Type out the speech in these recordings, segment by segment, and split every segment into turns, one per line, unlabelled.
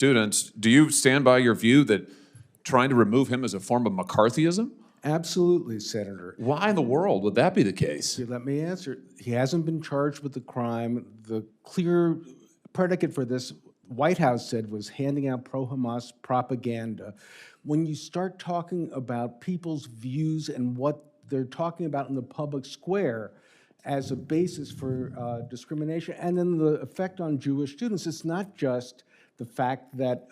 students. Do you stand by your view that trying to remove him is a form of McCarthyism?
Absolutely, Senator.
Why in the world would that be the case?
Let me answer. He hasn't been charged with the crime. The clear predicate for this, White House said, was handing out pro-Hamas propaganda. When you start talking about people's views and what they're talking about in the public square as a basis for discrimination, and then the effect on Jewish students, it's not just the fact that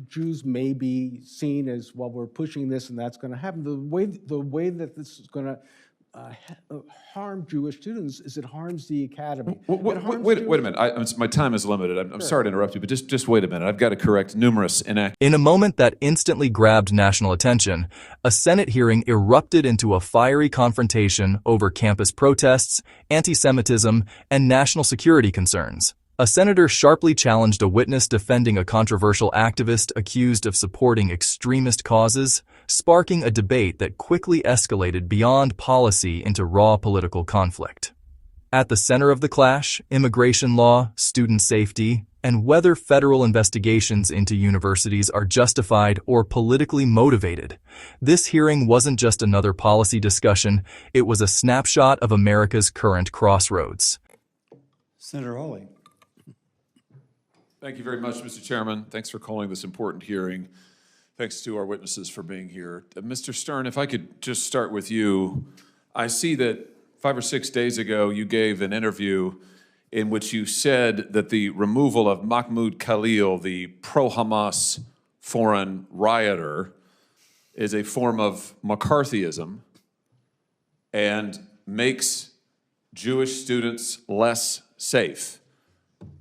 Jews may be seen as, well, we're pushing this and that's going to happen. The way that this is going to harm Jewish students is it harms the academy.
Wait a minute. My time is limited. I'm sorry to interrupt you, but just wait a minute. I've got to correct numerous inaccuracies.
In a moment that instantly grabbed national attention, a Senate hearing erupted into a fiery confrontation over campus protests, anti-Semitism, and national security concerns. A senator sharply challenged a witness defending a controversial activist accused of supporting extremist causes, sparking a debate that quickly escalated beyond policy into raw political conflict. At the center of the clash, immigration law, student safety, and whether federal investigations into universities are justified or politically motivated. This hearing wasn't just another policy discussion, it was a snapshot of America's current crossroads.
Senator Hawley.
Thank you very much, Mr. Chairman. Thanks for calling this important hearing. Thanks to our witnesses for being here. Mr. Stern, if I could just start with you. I see that 5 or 6 days ago you gave an interview in which you said that the removal of Mahmoud Khalil, the pro-Hamas foreign rioter, is a form of McCarthyism and makes Jewish students less safe.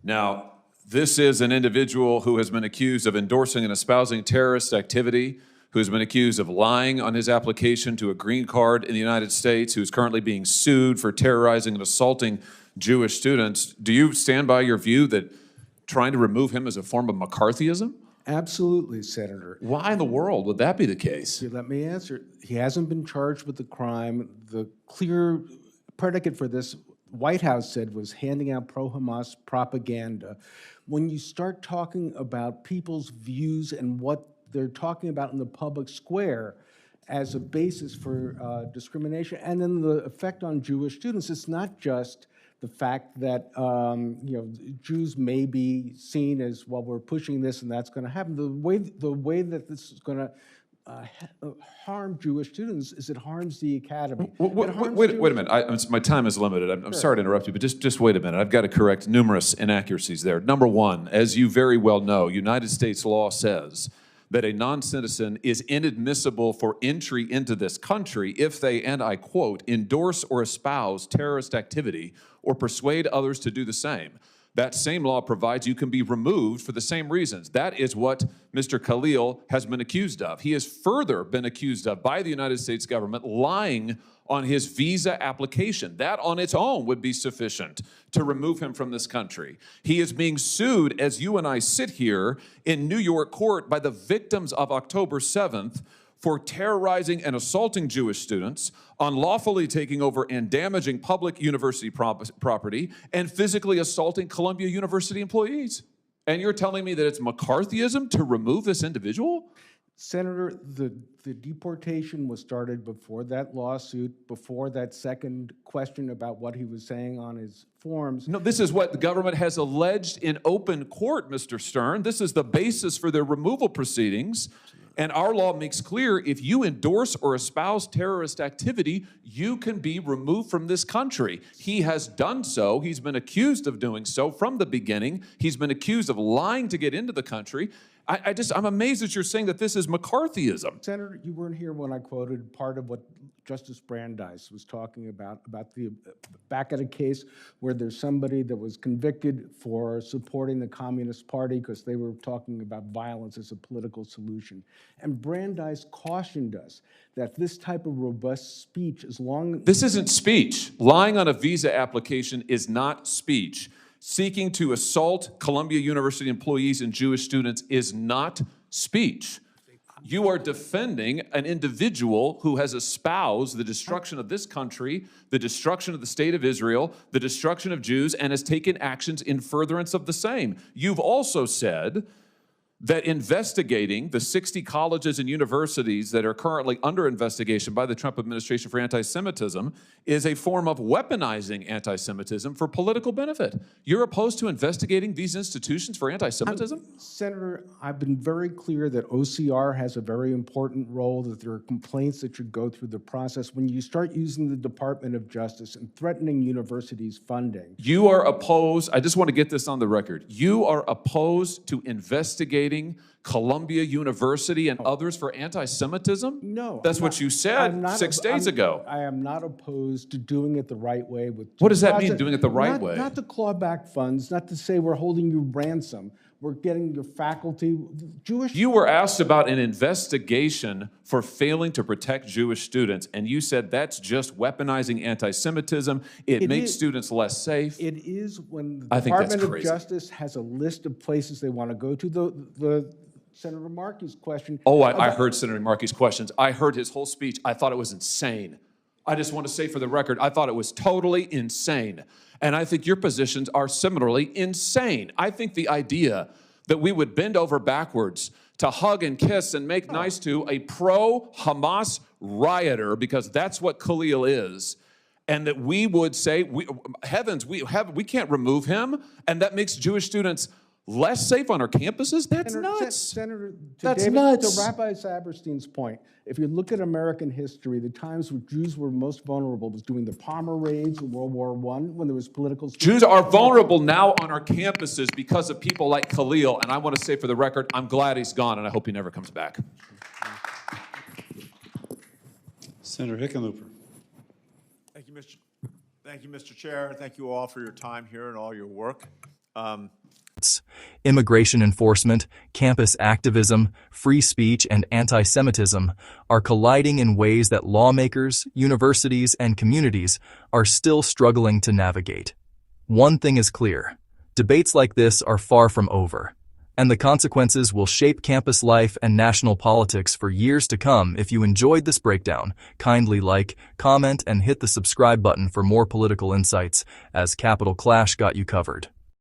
Now, this is an individual who has been accused of endorsing and espousing terrorist activity, who has been accused of lying on his application to a green card in the United States, who is currently being sued for terrorizing and assaulting Jewish students. Do you stand by your view that trying to remove him is a form of McCarthyism?
Absolutely, Senator.
Why in the world would that be the case?
Let me answer. He hasn't been charged with the crime. The clear predicate for this, White House said, was handing out pro-Hamas propaganda. When you start talking about people's views and what they're talking about in the public square as a basis for discrimination, and then the effect on Jewish students, it's not just the fact that Jews may be seen as, well, we're pushing this and that's going to happen. The way that this is going to harm Jewish students is it harms the academy.
Wait a minute. My time is limited. I'm sorry to interrupt you, but just wait a minute. I've got to correct numerous inaccuracies there. Number one, as you very well know, United States law says that a non-citizen is inadmissible for entry into this country if they, and I quote, endorse or espouse terrorist activity or persuade others to do the same. That same law provides you can be removed for the same reasons. That is what Mr. Khalil has been accused of. He has further been accused of by the United States government lying on his visa application. That on its own would be sufficient to remove him from this country. He is being sued, as you and I sit here in New York court, by the victims of October 7th for terrorizing and assaulting Jewish students, unlawfully taking over and damaging public university property, and physically assaulting Columbia University employees. And you're telling me that it's McCarthyism to remove this individual?
Senator, the deportation was started before that lawsuit, before that second question about what he was saying on his forms.
No, this is what the government has alleged in open court, Mr. Stern. This is the basis for their removal proceedings. And our law makes clear if you endorse or espouse terrorist activity, you can be removed from this country. He has done so. He's been accused of doing so from the beginning. He's been accused of lying to get into the country. I'm amazed that you're saying that this is McCarthyism.
Senator, you weren't here when I quoted part of what Justice Brandeis was talking about the back at a case where there's somebody that was convicted for supporting the Communist Party because they were talking about violence as a political solution. And Brandeis cautioned us that this type of robust speech, as long...
This isn't speech. Lying on a visa application is not speech. Seeking to assault Columbia University employees and Jewish students is not speech. You are defending an individual who has espoused the destruction of this country, the destruction of the state of Israel, the destruction of Jews, and has taken actions in furtherance of the same. You've also said that investigating the 60 colleges and universities that are currently under investigation by the Trump administration for anti-Semitism is a form of weaponizing anti-Semitism for political benefit. You're opposed to investigating these institutions for anti-Semitism?
Senator, I've been very clear that OCR has a very important role, that there are complaints that should go through the process. When you start using the Department of Justice and threatening universities' funding.
You are opposed, I just want to get this on the record, you are opposed to investigating Columbia University and others for anti-Semitism?
No.
That's what you said 6 days ago.
I am not opposed to doing it the right way.
What does that mean, doing it the right way?
Not to claw back funds, not to say we're holding you ransom. We're getting your faculty, Jewish.
You were asked about an investigation for failing to protect Jewish students, and you said that's just weaponizing anti-Semitism. It makes students less safe.
It is when the
I think that's
Department of
crazy.
Justice has a list of places they want to go to. The Senator Markey's question.
Oh, I heard Senator Markey's questions. I heard his whole speech. I thought it was insane. I just want to say for the record, I thought it was totally insane. And I think your positions are similarly insane. I think the idea that we would bend over backwards to hug and kiss and make nice to a pro-Hamas rioter, because that's what Khalil is, and that we would say, heavens, we can't remove him, and that makes Jewish students less safe on our campuses? That's nuts.
Senator,
That's nuts.
To Rabbi Saberstein's point, if you look at American history, the times where Jews were most vulnerable was during the Palmer raids in World War I, when there was political.
Jews are vulnerable now on our campuses because of people like Khalil, and I want to say for the record, I'm glad he's gone, and I hope he never comes back.
Senator Hickenlooper.
Thank you, Mr. Chair. Thank you all for your time here and all your work.
Immigration enforcement, campus activism, free speech, and anti-Semitism are colliding in ways that lawmakers, universities, and communities are still struggling to navigate. One thing is clear: debates like this are far from over, and the consequences will shape campus life and national politics for years to come. If you enjoyed this breakdown, kindly like, comment, and hit the subscribe button for more political insights, as Capital Clash got you covered.